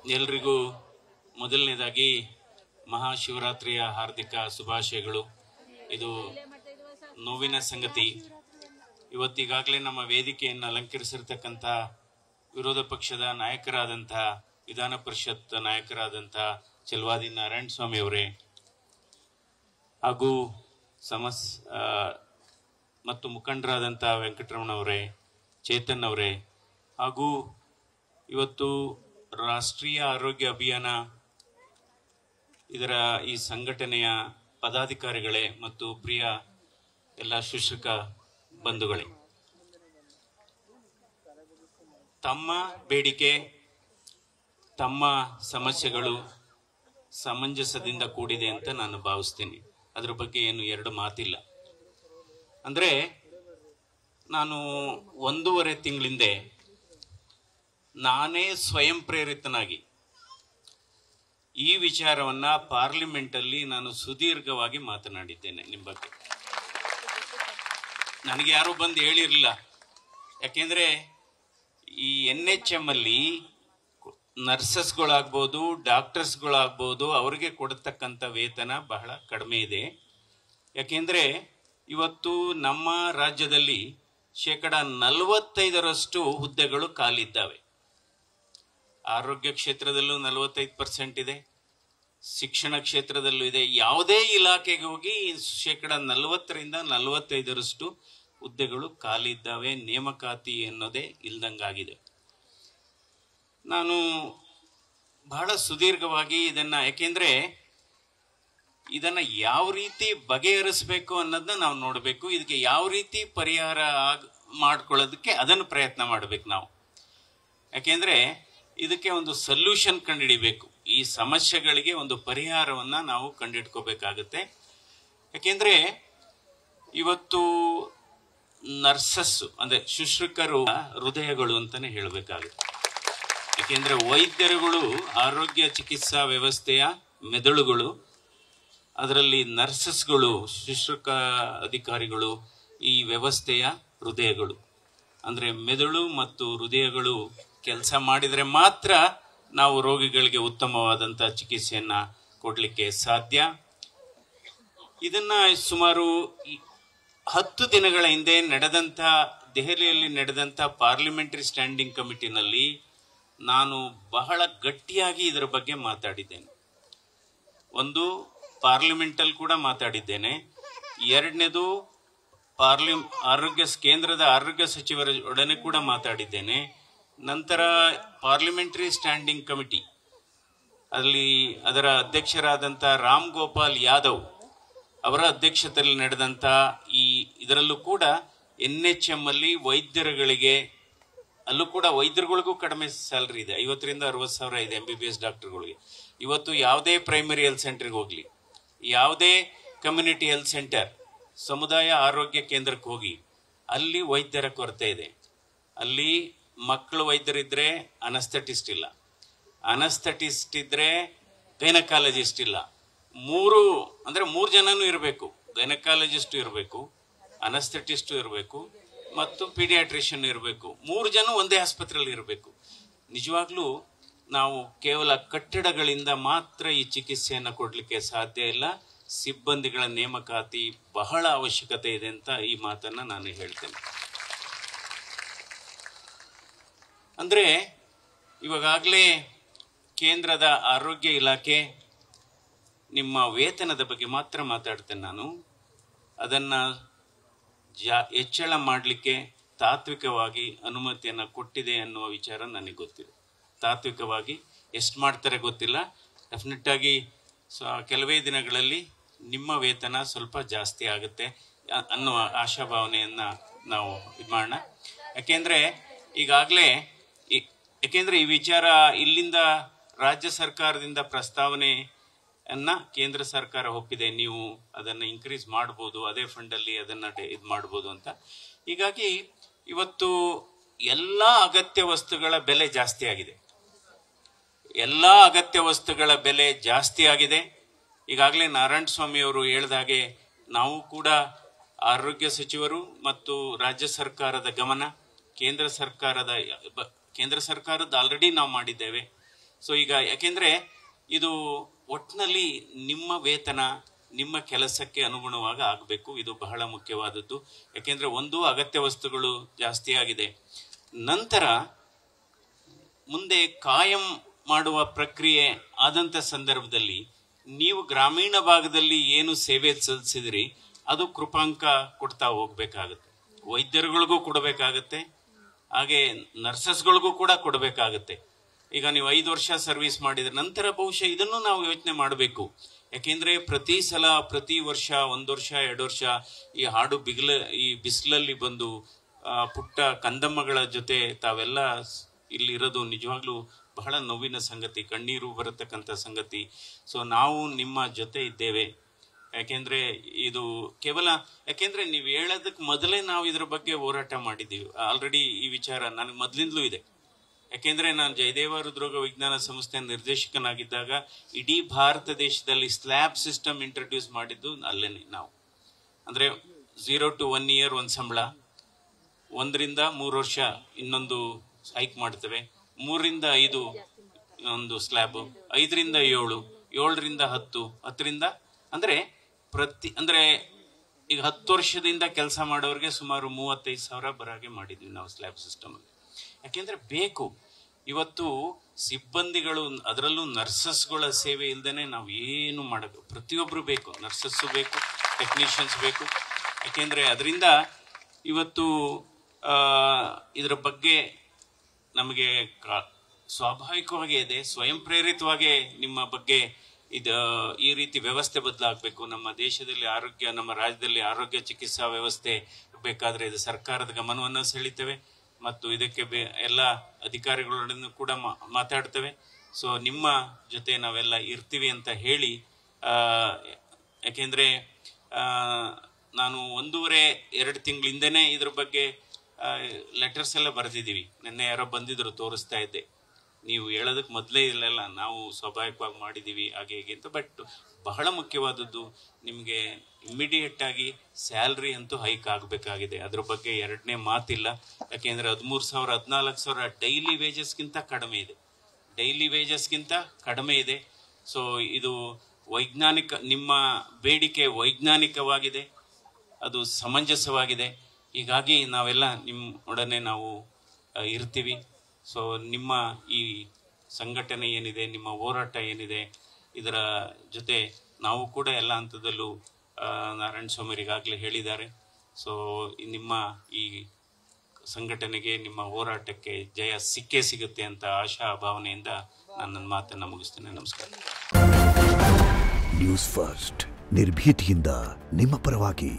ಎಲ್ರಿಗೂ ಮೊದಲನೇದಾಗಿ ಮಹಾಶಿವರಾತ್ರಿಯ ಹಾರ್ದಿಕ ಶುಭಾಶಯಗಳು. ಇದು ನೋವಿನ ಸಂಗತಿ. ಇವತ್ತೀಗಾಗಲೇ ನಮ್ಮ ವೇದಿಕೆಯನ್ನು ಅಲಂಕರಿಸಿರ್ತಕ್ಕಂಥ ವಿರೋಧ ಪಕ್ಷದ ನಾಯಕರಾದಂಥ ವಿಧಾನ ಪರಿಷತ್ ನಾಯಕರಾದಂಥ ಚಲವಾದಿ ನಾರಾಯಣ ಸ್ವಾಮಿ ಅವರೇ ಹಾಗೂ ಮತ್ತು ಮುಖಂಡರಾದಂಥ ವೆಂಕಟರಮಣ ಅವರೇ, ಚೇತನ್ ಅವರೇ, ಹಾಗೂ ಇವತ್ತು ರಾಷ್ಟ್ರೀಯ ಆರೋಗ್ಯ ಅಭಿಯಾನ ಇದರ ಈ ಸಂಘಟನೆಯ ಪದಾಧಿಕಾರಿಗಳೇ ಮತ್ತು ಪ್ರಿಯ ಎಲ್ಲ ಶಿಕ್ಷಕ ಬಂಧುಗಳೇ, ತಮ್ಮ ಬೇಡಿಕೆ, ತಮ್ಮ ಸಮಸ್ಯೆಗಳು ಸಮಂಜಸದಿಂದ ಕೂಡಿದೆ ಅಂತ ನಾನು ಭಾವಿಸ್ತೀನಿ. ಅದ್ರ ಬಗ್ಗೆ ಏನು ಎರಡು ಮಾತಿಲ್ಲ. ಅಂದ್ರೆ ನಾನು 1.5 ತಿಂಗಳಿಂದೆ ನಾನೇ ಸ್ವಯಂ ಪ್ರೇರಿತನಾಗಿ ಈ ವಿಚಾರವನ್ನ ಪಾರ್ಲಿಮೆಂಟ್ ಅಲ್ಲಿ ನಾನು ಸುದೀರ್ಘವಾಗಿ ಮಾತನಾಡಿದ್ದೇನೆ. ನಿಮ್ಮ ಬಗ್ಗೆ ನನಗೆ ಯಾರು ಬಂದು ಹೇಳಿರಲಿಲ್ಲ. ಯಾಕೆಂದ್ರೆ ಈ NHM ಅಲ್ಲಿ ನರ್ಸಸ್ಗಳಾಗ್ಬೋದು, ಡಾಕ್ಟರ್ಸ್ಗಳಾಗ್ಬೋದು, ಅವ್ರಿಗೆ ಕೊಡತಕ್ಕಂಥ ವೇತನ ಬಹಳ ಕಡಿಮೆ ಇದೆ. ಯಾಕೆಂದ್ರೆ ಇವತ್ತು ನಮ್ಮ ರಾಜ್ಯದಲ್ಲಿ 45% ಹುದ್ದೆಗಳು ಖಾಲಿದ್ದಾವೆ. ಆರೋಗ್ಯ ಕ್ಷೇತ್ರದಲ್ಲೂ 45% ಇದೆ, ಶಿಕ್ಷಣ ಕ್ಷೇತ್ರದಲ್ಲೂ ಇದೆ. ಯಾವುದೇ ಇಲಾಖೆಗೆ ಹೋಗಿ 40% 45% ಹುದ್ದೆಗಳು ಖಾಲಿ ಇದ್ದಾವೆ. ನೇಮಕಾತಿ ಅನ್ನೋದೇ ಇಲ್ದಂಗಾಗಿದೆ. ನಾನು ಬಹಳ ಸುದೀರ್ಘವಾಗಿ ಯಾಕೆಂದ್ರೆ ಇದನ್ನ ಯಾವ ರೀತಿ ಬಗೆಹರಿಸಬೇಕು ಅನ್ನೋದನ್ನ ನಾವು ನೋಡಬೇಕು. ಇದಕ್ಕೆ ಯಾವ ರೀತಿ ಪರಿಹಾರ ಮಾಡ್ಕೊಳ್ಳೋದಕ್ಕೆ ಅದನ್ನು ಪ್ರಯತ್ನ ಮಾಡಬೇಕು ನಾವು. ಯಾಕೆಂದ್ರೆ ಇದಕ್ಕೆ ಒಂದು ಸೊಲ್ಯೂಷನ್ ಕಂಡುಹಿಡಿಬೇಕು. ಈ ಸಮಸ್ಯೆಗಳಿಗೆ ಒಂದು ಪರಿಹಾರವನ್ನ ನಾವು ಕಂಡುಹಿಡ್ಕೋಬೇಕಾಗುತ್ತೆ. ಯಾಕೆಂದ್ರೆ ಇವತ್ತು ನರ್ಸಸ್ ಅಂದ್ರೆ ಶುಶ್ರೂಷಕರು ಹೃದಯಗಳು ಅಂತಾನೆ ಹೇಳಬೇಕಾಗುತ್ತೆ. ಯಾಕೆಂದ್ರೆ ವೈದ್ಯರುಗಳು ಆರೋಗ್ಯ ಚಿಕಿತ್ಸಾ ವ್ಯವಸ್ಥೆಯ ಮೆದುಳುಗಳು, ಅದರಲ್ಲಿ ನರ್ಸಸ್ಗಳು, ಶುಶ್ರೂಷಕ ಅಧಿಕಾರಿಗಳು ಈ ವ್ಯವಸ್ಥೆಯ ಹೃದಯಗಳು. ಅಂದ್ರೆ ಮೆದುಳು ಮತ್ತು ಹೃದಯಗಳು ಕೆಲಸ ಮಾಡಿದ್ರೆ ಮಾತ್ರ ನಾವು ರೋಗಿಗಳಿಗೆ ಉತ್ತಮವಾದಂಥ ಚಿಕಿತ್ಸೆಯನ್ನ ಕೊಡ್ಲಿಕ್ಕೆ ಸಾಧ್ಯ. ಇದನ್ನ ಸುಮಾರು 10 ದಿನಗಳ ಹಿಂದೆ ದೆಹಲಿಯಲ್ಲಿ ನಡೆದಂಥ ಪಾರ್ಲಿಮೆಂಟರಿ ಸ್ಟ್ಯಾಂಡಿಂಗ್ ಕಮಿಟಿನಲ್ಲಿ ನಾನು ಬಹಳ ಗಟ್ಟಿಯಾಗಿ ಇದರ ಬಗ್ಗೆ ಮಾತಾಡಿದ್ದೇನೆ. ಒಂದು ಪಾರ್ಲಿಮೆಂಟಲ್ಲಿ ಕೂಡ ಮಾತಾಡಿದ್ದೇನೆ. ಎರಡನೇದು ಕೇಂದ್ರದ ಆರೋಗ್ಯ ಸಚಿವರ ಒಡನೆ ಕೂಡ ಮಾತಾಡಿದ್ದೇನೆ. ನಂತರ ಪಾರ್ಲಿಮೆಂಟರಿ ಸ್ಟ್ಯಾಂಡಿಂಗ್ ಕಮಿಟಿ ಅಲ್ಲಿ ಅದರ ಅಧ್ಯಕ್ಷರಾದಂಥ ರಾಮ್ ಗೋಪಾಲ್ ಯಾದವ್ ಅವರ ಅಧ್ಯಕ್ಷತೆಯಲ್ಲಿ ನಡೆದಂಥ ಇದರಲ್ಲೂ ಕೂಡ NHM ಅಲ್ಲಿ ವೈದ್ಯರುಗಳಿಗೆ, ಅಲ್ಲೂ ಕೂಡ ವೈದ್ಯರುಗಳಿಗೂ ಕಡಿಮೆ ಸ್ಯಾಲರಿ ಇದೆ. 50,000 60,000 ಇದೆ MBBS ಡಾಕ್ಟರ್ಗಳಿಗೆ. ಇವತ್ತು ಯಾವುದೇ ಪ್ರೈಮರಿ ಹೆಲ್ತ್ ಸೆಂಟರ್ಗೆ ಹೋಗ್ಲಿ, ಯಾವುದೇ ಕಮ್ಯುನಿಟಿ ಹೆಲ್ತ್ ಸೆಂಟರ್, ಸಮುದಾಯ ಆರೋಗ್ಯ ಕೇಂದ್ರಕ್ಕೆ ಹೋಗಿ, ಅಲ್ಲಿ ವೈದ್ಯರ ಕೊರತೆ ಇದೆ. ಅಲ್ಲಿ ಮಕ್ಕಳು ವೈದ್ಯರಿದ್ರೆ ಅನಸ್ಥೆಟಿಸ್ಟ್ ಇಲ್ಲ, ಅನಸ್ಥೆಟಿಸ್ಟ್ ಇದ್ರೆ ಗೈನಕಾಲಜಿಸ್ಟ್ ಇಲ್ಲ. 3 ಜನನೂ ಇರಬೇಕು. ಗೈನಕಾಲಜಿಸ್ಟ್ ಇರಬೇಕು, ಅನಸ್ಥೆಟಿಸ್ಟ್ ಇರಬೇಕು ಮತ್ತು ಪೀಡಿಯಾಟ್ರಿಷಿಯನ್ ಇರಬೇಕು. 3 ಜನ ಒಂದೇ ಆಸ್ಪತ್ರೆಯಲ್ಲಿ ಇರಬೇಕು. ನಿಜವಾಗ್ಲೂ ನಾವು ಕೇವಲ ಕಟ್ಟಡಗಳಿಂದ ಮಾತ್ರ ಈ ಚಿಕಿತ್ಸೆಯನ್ನು ಕೊಡ್ಲಿಕ್ಕೆ ಸಾಧ್ಯ ಇಲ್ಲ. ಸಿಬ್ಬಂದಿಗಳ ನೇಮಕಾತಿ ಬಹಳ ಅವಶ್ಯಕತೆ ಇದೆ ಅಂತ ಈ ಮಾತನ್ನ ನಾನು ಹೇಳ್ತೇನೆ. ಅಂದ್ರೆ ಇವಾಗಲೇ ಕೇಂದ್ರದ ಆರೋಗ್ಯ ಇಲಾಖೆ ನಿಮ್ಮ ವೇತನದ ಬಗ್ಗೆ ಮಾತ್ರ ಮಾತಾಡ್ತೇನೆ ನಾನು. ಅದನ್ನ ಹೆಚ್ಚಳ ಮಾಡಲಿಕ್ಕೆ ತಾತ್ವಿಕವಾಗಿ ಅನುಮತಿಯನ್ನು ಕೊಟ್ಟಿದೆ ಅನ್ನುವ ವಿಚಾರ ನನಗೆ ಗೊತ್ತಿದೆ. ತಾತ್ವಿಕವಾಗಿ ಎಷ್ಟು ಮಾಡ್ತಾರೆ ಗೊತ್ತಿಲ್ಲ. ಡೆಫಿನೆಟ್ ಆಗಿ ಕೆಲವೇ ದಿನಗಳಲ್ಲಿ ನಿಮ್ಮ ವೇತನ ಸ್ವಲ್ಪ ಜಾಸ್ತಿ ಆಗುತ್ತೆ ಅನ್ನುವ ಆಶಾಭಾವನೆಯನ್ನ ನಾವು ಇದು ಮಾಡೋಣ. ಯಾಕೆಂದ್ರೆ ಈ ವಿಚಾರ ಇಲ್ಲಿಂದ ರಾಜ್ಯ ಸರ್ಕಾರದಿಂದ ಪ್ರಸ್ತಾವನೆಯನ್ನ ಕೇಂದ್ರ ಸರ್ಕಾರ ಒಪ್ಪಿದೆ. ನೀವು ಅದನ್ನ ಇನ್ಕ್ರೀಸ್ ಮಾಡ್ಬೋದು, ಅದೇ ಫಂಡಲ್ಲಿ ಅದನ್ನ ಇದು ಮಾಡ್ಬೋದು ಅಂತ. ಹೀಗಾಗಿ ಇವತ್ತು ಎಲ್ಲ ಅಗತ್ಯ ವಸ್ತುಗಳ ಬೆಲೆ ಜಾಸ್ತಿ ಆಗಿದೆ. ಈಗಾಗಲೇ ನಾರಾಯಣ ಸ್ವಾಮಿ ಅವರು ಹೇಳಿದಾಗೆ ನಾವು ಕೂಡ ಆರೋಗ್ಯ ಸಚಿವರು ಮತ್ತು ರಾಜ್ಯ ಸರ್ಕಾರದ ಗಮನ, ಕೇಂದ್ರ ಸರ್ಕಾರದ ಆಲ್ರೆಡಿ ನಾವು ಮಾಡಿದ್ದೇವೆ. ಸೊ ಈಗ ಯಾಕೆಂದ್ರೆ ಇದು ಒಟ್ಟಿನಲ್ಲಿ ನಿಮ್ಮ ವೇತನ ನಿಮ್ಮ ಕೆಲಸಕ್ಕೆ ಅನುಗುಣವಾಗಿ ಆಗಬೇಕು. ಇದು ಬಹಳ ಮುಖ್ಯವಾದದ್ದು. ಯಾಕೆಂದ್ರೆ ಒಂದು ಅಗತ್ಯ ವಸ್ತುಗಳು ಜಾಸ್ತಿ ಆಗಿದೆ. ನಂತರ ಮುಂದೆ ಕಾಯಂ ಮಾಡುವ ಪ್ರಕ್ರಿಯೆ ಆದಂಥ ಸಂದರ್ಭದಲ್ಲಿ ನೀವು ಗ್ರಾಮೀಣ ಭಾಗದಲ್ಲಿ ಏನು ಸೇವೆ ಸಲ್ಲಿಸಿದ್ರಿ ಅದು ಕೃಪಾಂಕ ಕೊಡ್ತಾ ಹೋಗ್ಬೇಕಾಗತ್ತೆ. ವೈದ್ಯರುಗಳಿಗೂ ಕೊಡಬೇಕಾಗತ್ತೆ, ಹಾಗೆ ನರ್ಸಸ್ಗಳಿಗೂ ಕೂಡ ಕೊಡಬೇಕಾಗತ್ತೆ. ಈಗ ನೀವು 5 ವರ್ಷ ಸರ್ವಿಸ್ ಮಾಡಿದ್ರೆ ನಂತರ ಬಹುಶಃ ಇದನ್ನು ನಾವು ಯೋಚನೆ ಮಾಡಬೇಕು. ಯಾಕೆಂದ್ರೆ ಪ್ರತಿ ಸಲ ಪ್ರತಿ ವರ್ಷ 1 ವರ್ಷ 2 ವರ್ಷ ಈ ಹಾಡು ಈ ಬಿಸಿಲಲ್ಲಿ ಬಂದು ಪುಟ್ಟ ಕಂದಮ್ಮಗಳ ಜೊತೆ ತಾವೆಲ್ಲ ಇಲ್ಲಿ ಇರೋದು ನಿಜವಾಗ್ಲೂ ಬಹಳ ನೋವಿನ ಸಂಗತಿ, ಕಣ್ಣೀರು ಬರತಕ್ಕಂಥ ಸಂಗತಿ. ಸೊ ನಾವು ನಿಮ್ಮ ಜೊತೆ ಇದ್ದೇವೆ. ಯಾಕೆಂದ್ರೆ ಇದು ಕೇವಲ ಯಾಕೆಂದ್ರೆ ನೀವು ಹೇಳೋದಕ್ಕೆ ಮೊದಲೇ ನಾವು ಇದ್ರ ಬಗ್ಗೆ ಹೋರಾಟ ಮಾಡಿದ್ದೀವಿ. ಆಲ್ರೆಡಿ ಈ ವಿಚಾರ ನನಗೆ ಮೊದಲಿಂದಲೂ ಇದೆ. ಯಾಕೆಂದ್ರೆ ನಾನು ಜಯದೇವ ಹೃದ್ರೋಗ ವಿಜ್ಞಾನ ಸಂಸ್ಥೆ ನಿರ್ದೇಶಕನಾಗಿದ್ದಾಗ ಇಡೀ ಭಾರತ ದೇಶದಲ್ಲಿ ಸ್ಲ್ಯಾಬ್ ಸಿಸ್ಟಮ್ ಇಂಟ್ರೊಡ್ಯೂಸ್ ಮಾಡಿದ್ದು ಅಲ್ಲೇನೆ ನಾವು. ಅಂದ್ರೆ 0 to 1 year ಒಂದು ಸಂಬಳ, 1 ರಿಂದ 3 ವರ್ಷ ಇನ್ನೊಂದು ಹೈಕ್ ಮಾಡ್ತೇವೆ, 3 ರಿಂದ 5 ಒಂದು ಸ್ಲ್ಯಾಬ್, 5 ರಿಂದ 7, 7 ರಿಂದ 10, 10 ರಿಂದ ಅಂದ್ರೆ ಅಂದ್ರೆ ಈಗ 10 ವರ್ಷದಿಂದ ಕೆಲಸ ಮಾಡೋರಿಗೆ ಸುಮಾರು 35,000 ಬರಾಗೆ ಮಾಡಿದ್ವಿ ನಾವು ಸ್ಲ್ಯಾಬ್ ಸಿಸ್ಟಮ್ ಅಲ್ಲಿ. ಯಾಕೆಂದ್ರೆ ಬೇಕು. ಇವತ್ತು ಸಿಬ್ಬಂದಿಗಳು, ಅದರಲ್ಲೂ ನರ್ಸಸ್ಗಳ ಸೇವೆ ಇಲ್ದೇನೆ ನಾವು ಏನು ಮಾಡೋದು. ಪ್ರತಿಯೊಬ್ರು ಬೇಕು, ನರ್ಸಸ್ಸು ಬೇಕು, ಟೆಕ್ನಿಷಿಯನ್ಸ್ ಬೇಕು. ಯಾಕೆಂದ್ರೆ ಅದರಿಂದ ಇವತ್ತು ಇದರ ಬಗ್ಗೆ ನಮಗೆ ಸ್ವಾಭಾವಿಕವಾಗಿ ಇದೆ, ಸ್ವಯಂ ಪ್ರೇರಿತವಾಗಿ ನಿಮ್ಮ ಬಗ್ಗೆ ಈ ರೀತಿ ವ್ಯವಸ್ಥೆ ಬದಲಾಗಬೇಕು. ನಮ್ಮ ದೇಶದಲ್ಲಿ ಆರೋಗ್ಯ, ನಮ್ಮ ರಾಜ್ಯದಲ್ಲಿ ಆರೋಗ್ಯ ಚಿಕಿತ್ಸಾ ವ್ಯವಸ್ಥೆ ಬೇಕಾದ್ರೆ ಇದು ಸರ್ಕಾರದ ಗಮನವನ್ನು ಸೆಳೀತೇವೆ ಮತ್ತು ಇದಕ್ಕೆ ಎಲ್ಲ ಅಧಿಕಾರಿಗಳೊಡನೆ ಕೂಡ ಮಾತಾಡ್ತೇವೆ. ಸೊ ನಿಮ್ಮ ಜೊತೆ ನಾವೆಲ್ಲ ಇರ್ತೀವಿ ಅಂತ ಹೇಳಿ, ಯಾಕೆಂದ್ರೆ ನಾನು 1.5-2 ತಿಂಗಳ ಹಿಂದೆನೆ ಇದ್ರ ಬಗ್ಗೆ ಲೆಟರ್ಸ್ ಎಲ್ಲ ಬರೆದಿದ್ದೀವಿ. ನಿನ್ನೆ ಯಾರೋ ಬಂದಿದ್ರು, ತೋರಿಸ್ತಾ ಇದ್ದೆ. ನೀವು ಹೇಳೋದಕ್ಕೆ ಮೊದಲೇ ಇರಲಿಲ್ಲ, ನಾವು ಸ್ವಾಭಾವಿಕವಾಗಿ ಮಾಡಿದ್ದೀವಿ ಹಾಗೆ ಹೇಗೆ ಅಂತ. ಬಟ್ ಬಹಳ ಮುಖ್ಯವಾದದ್ದು, ನಿಮಗೆ ಇಮ್ಮಿಡಿಯೇಟ್ ಆಗಿ ಸ್ಯಾಲ್ರಿ ಅಂತೂ ಹೈಕ್ ಆಗಬೇಕಾಗಿದೆ. ಅದ್ರ ಬಗ್ಗೆ ಎರಡನೇ ಮಾತಿಲ್ಲ. ಯಾಕೆಂದರೆ 13,000 14,000 ಡೈಲಿ ವೇಜಸ್ಗಿಂತ ಕಡಿಮೆ ಇದೆ, ಡೈಲಿ ವೇಜಸ್ಗಿಂತ ಕಡಿಮೆ ಇದೆ. ಸೊ ಇದು ವೈಜ್ಞಾನಿಕ, ನಿಮ್ಮ ಬೇಡಿಕೆ ವೈಜ್ಞಾನಿಕವಾಗಿದೆ, ಅದು ಸಮಂಜಸವಾಗಿದೆ. ಹೀಗಾಗಿ ನಾವೆಲ್ಲ ನಿಮ್ಮೊಡನೆ ನಾವು ಇರ್ತೀವಿ. ಸೊ ನಿಮ್ಮ ಈ ಸಂಘಟನೆ ಏನಿದೆ, ನಿಮ್ಮ ಹೋರಾಟ ಏನಿದೆ, ಇದರ ಜೊತೆ ನಾವು ಕೂಡ ಎಲ್ಲ ಹಂತದಲ್ಲೂ ನಾರಾಯಣ ಸ್ವಾಮಿಯವರಿಗಾಗಲೇ ಹೇಳಿದ್ದಾರೆ. ಸೊ ನಿಮ್ಮ ಈ ಸಂಘಟನೆಗೆ, ನಿಮ್ಮ ಹೋರಾಟಕ್ಕೆ ಜಯ ಸಿಕ್ಕೇ ಸಿಗುತ್ತೆ ಅಂತ ಆಶಾ ಭಾವನೆಯಿಂದ ನಾನು ನನ್ನ ಮಾತನ್ನು ಮುಗಿಸ್ತೇನೆ. ನಮಸ್ಕಾರ. ನ್ಯೂಸ್ ಫಸ್ಟ್, ನಿರ್ಭೀತಿಯಿಂದ ನಿಮ್ಮ ಪರವಾಗಿ.